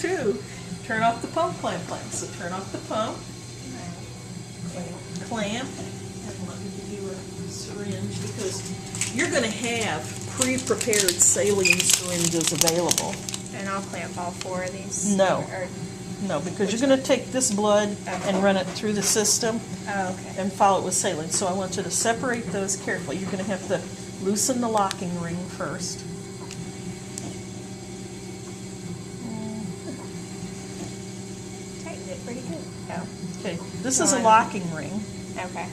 too. Turn off the pump, clamp. So turn off the pump, clamp, and let me give you a syringe because you're going to have pre-prepared saline syringes available. And I'll clamp all 4 of these? No. No, because you're going to take this blood and run it through the system and follow it with saline. So I want you to separate those carefully. You're going to have to loosen the locking ring first. Tightened it pretty good. Oh. Okay, this is a locking ring. Okay.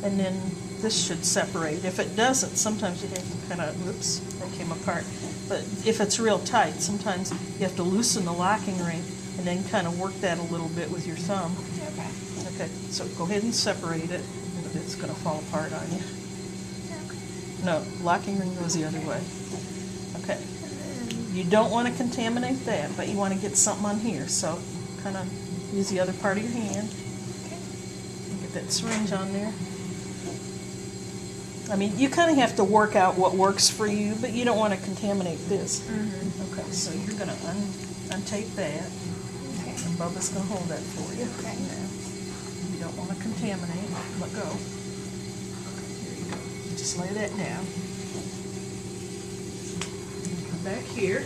And then this should separate. If it doesn't, sometimes you have to kind of, oops, that came apart. But if it's real tight, sometimes you have to loosen the locking ring and then kind of work that a little bit with your thumb. Okay. Okay, so go ahead and separate it. It's going to fall apart on you. No, locking ring goes the other way. Okay. You don't want to contaminate that, but you want to get something on here. So kind of use the other part of your hand. Get that syringe on there. I mean, you kind of have to work out what works for you, but you don't want to contaminate this. Okay, so you're going to untape that. And Bubba's going to hold that for you. Okay. Now, you don't want to contaminate. Let go. Here you go. Just lay that down. Come back here.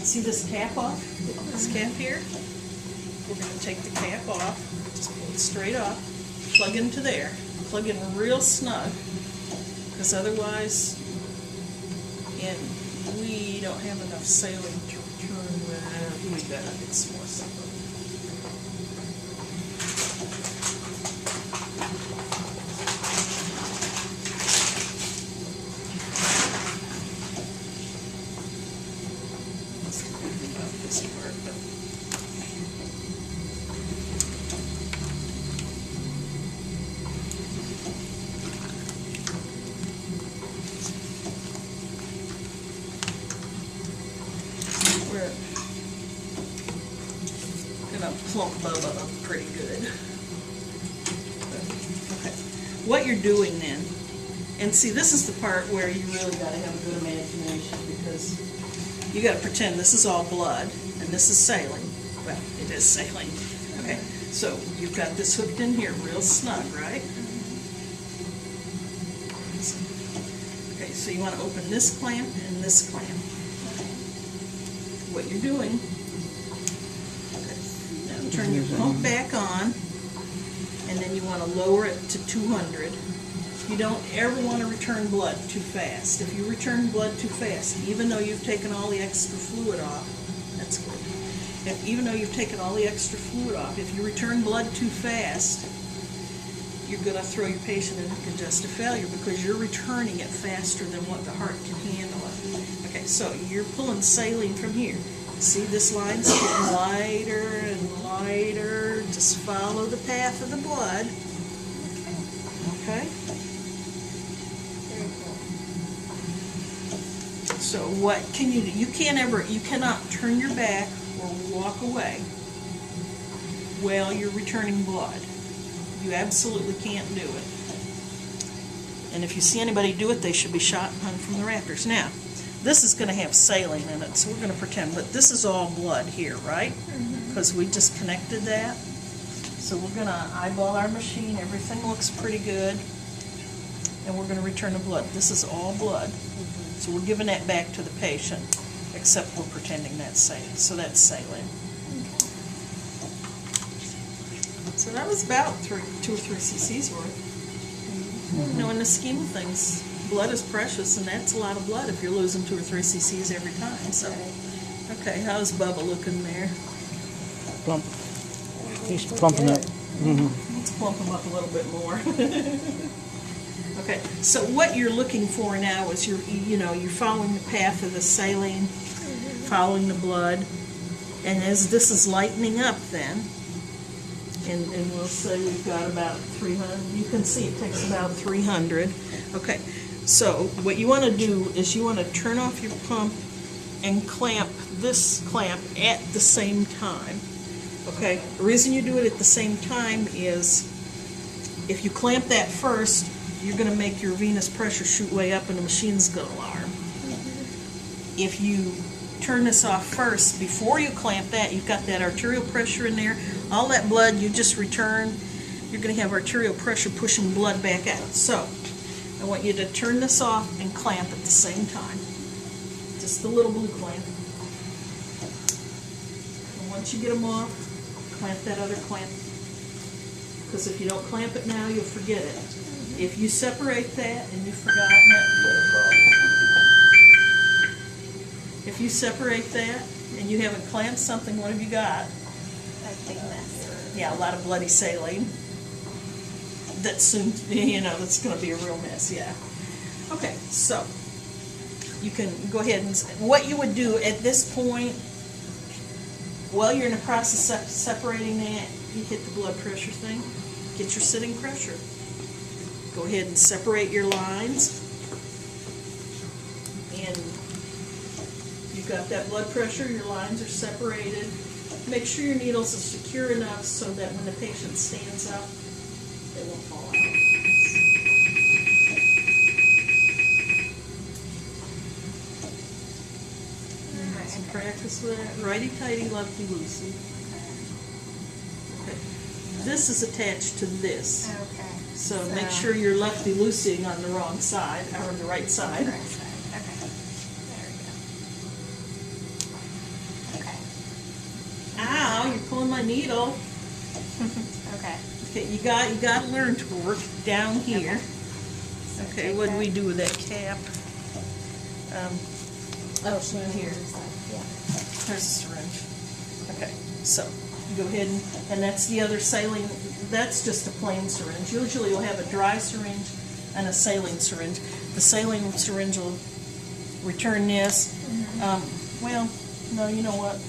See this cap off? This cap here? We're going to take the cap off. Just pull it straight off. Plug into there. Plug in real snug, because otherwise, and we don't have enough saline to return with. We better get some more stuff. About this part, but. We're gonna plump Bubba up pretty good. Okay. What you're doing then, and see, this is the part where you really gotta have a good imagination, because you gotta pretend this is all blood and this is saline. Well, it is saline. Okay. So you've got this hooked in here real snug, right? Okay, so you want to open this clamp and this clamp. What you're doing, now turn your pump back on, and then you want to lower it to 200. You don't ever want to return blood too fast. If you return blood too fast, even though you've taken all the extra fluid off, that's good. Even though you've taken all the extra fluid off, if you return blood too fast, you're going to throw your patient into congestive failure, because you're returning it faster than what the heart can handle it. Okay, so you're pulling saline from here. See, this line's getting lighter and lighter. Just follow the path of the blood. Okay? Very cool. So what can you do? You cannot turn your back or walk away while you're returning blood. You absolutely can't do it. And if you see anybody do it, they should be shot and hung from the rafters. Now, this is going to have saline in it, so we're going to pretend, but this is all blood here, right? Because we just connected that. So we're going to eyeball our machine. Everything looks pretty good. And we're going to return the blood. This is all blood. So we're giving that back to the patient, except we're pretending that's saline. So that's saline. So that was about 2 or 3 cc's worth. You know, in the scheme of things, blood is precious, and that's a lot of blood if you're losing 2 or 3 cc's every time. So, okay, how's Bubba looking there? Plump. He's plumping up. Let's plump him up a little bit more. Okay, so what you're looking for now is you're following the path of the saline, following the blood, and as this is lightening up, then. And we'll say we've got about 300. You can see it takes about 300. Okay, so what you want to do is you want to turn off your pump and clamp this clamp at the same time. Okay, the reason you do it at the same time is if you clamp that first, you're going to make your venous pressure shoot way up and the machine's going to alarm. If you turn this off first, before you clamp that, you've got that arterial pressure in there. All that blood you just returned, you're going to have arterial pressure pushing blood back out. So, I want you to turn this off and clamp at the same time. Just the little blue clamp. And once you get them off, clamp that other clamp. Because if you don't clamp it now, you'll forget it. If you separate that and you've forgotten it, if you separate that and you haven't clamped something, what have you got? A big mess. Yeah, a lot of bloody saline. That's soon, that's going to be a real mess, yeah. Okay, so you can go ahead and, what you would do at this point, while you're in the process of separating that, you hit the blood pressure thing, get your sitting pressure. Go ahead and separate your lines, and you've got that blood pressure, your lines are separated. Make sure your needles are secure enough so that when the patient stands up, they won't fall out. Alright, some practice with that. Righty-tighty, lefty-loosey. Okay. This is attached to this. Okay. So make sure you're lefty-loosing on the wrong side, or on the right side. Right side. Okay. There we go. Okay. Ow, you're pulling my needle. Okay. Okay, you got to learn to work down here. Okay, what do we do with that cap? So in here. Yeah. There's a syringe. Okay, so you go ahead and that's the other saline. That's just a plain syringe. Usually you'll have a dry syringe and a saline syringe. The saline syringe will return this. Well, no, you know what?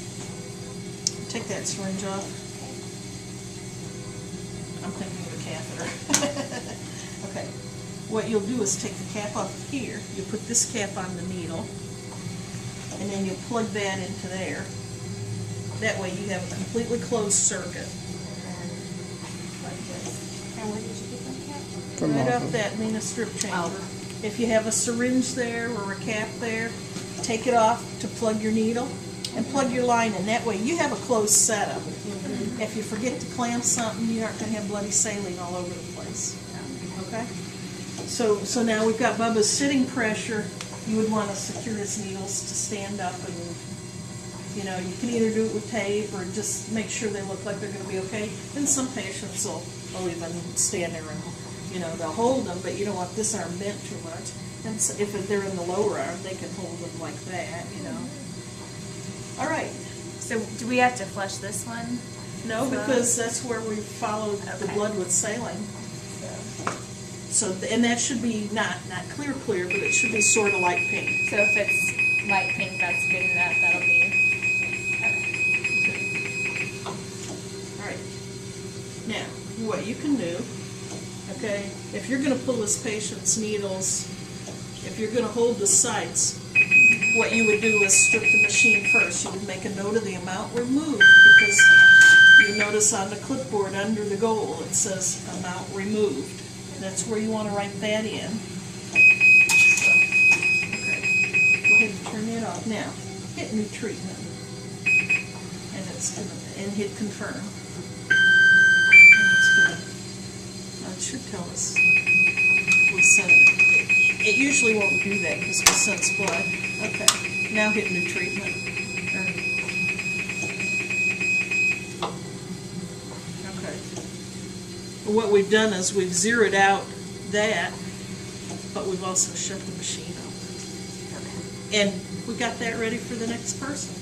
Take that syringe off. I'm thinking of a catheter. Okay, what you'll do is take the cap off of here. You put this cap on the needle, and then you plug that into there. That way you have a completely closed circuit. Like this. And where did you get them kept? From Right off off of- that Lena strip chamber. If you have a syringe there or a cap there, take it off to plug your needle and plug your line in. That way you have a closed setup. If you forget to clamp something, you aren't going to have bloody saline all over the place. Okay? So now we've got Bubba's sitting pressure. You would want to secure his needles to stand up, and you can either do it with tape or just make sure they look like they're going to be okay. And some patients will even stand there and they'll hold them, but you don't want this arm bent too much. And so if they're in the lower arm, they can hold them like that. All right. So do we have to flush this one? No, because that's where we followed the Okay. blood with saline. So, and that should be not clear, but it should be sort of light pink. So if it's light pink, that's good enough. That'll be All right. Now, what you can do, okay, if you're going to pull this patient's needles, if you're going to hold the sites, what you would do is strip the machine first. You would make a note of the amount removed, because you notice on the clipboard under the goal it says amount removed. That's where you want to write that in. So, okay. Go ahead and turn it off. Now, hit new treatment. And it's going to, and hit confirm. And it's going to, it should tell us we sent it. It usually won't do that because we sense blood. Okay, now hit new treatment. Okay. What we've done is we've zeroed out that, but we've also shut the machine off. And we got that ready for the next person.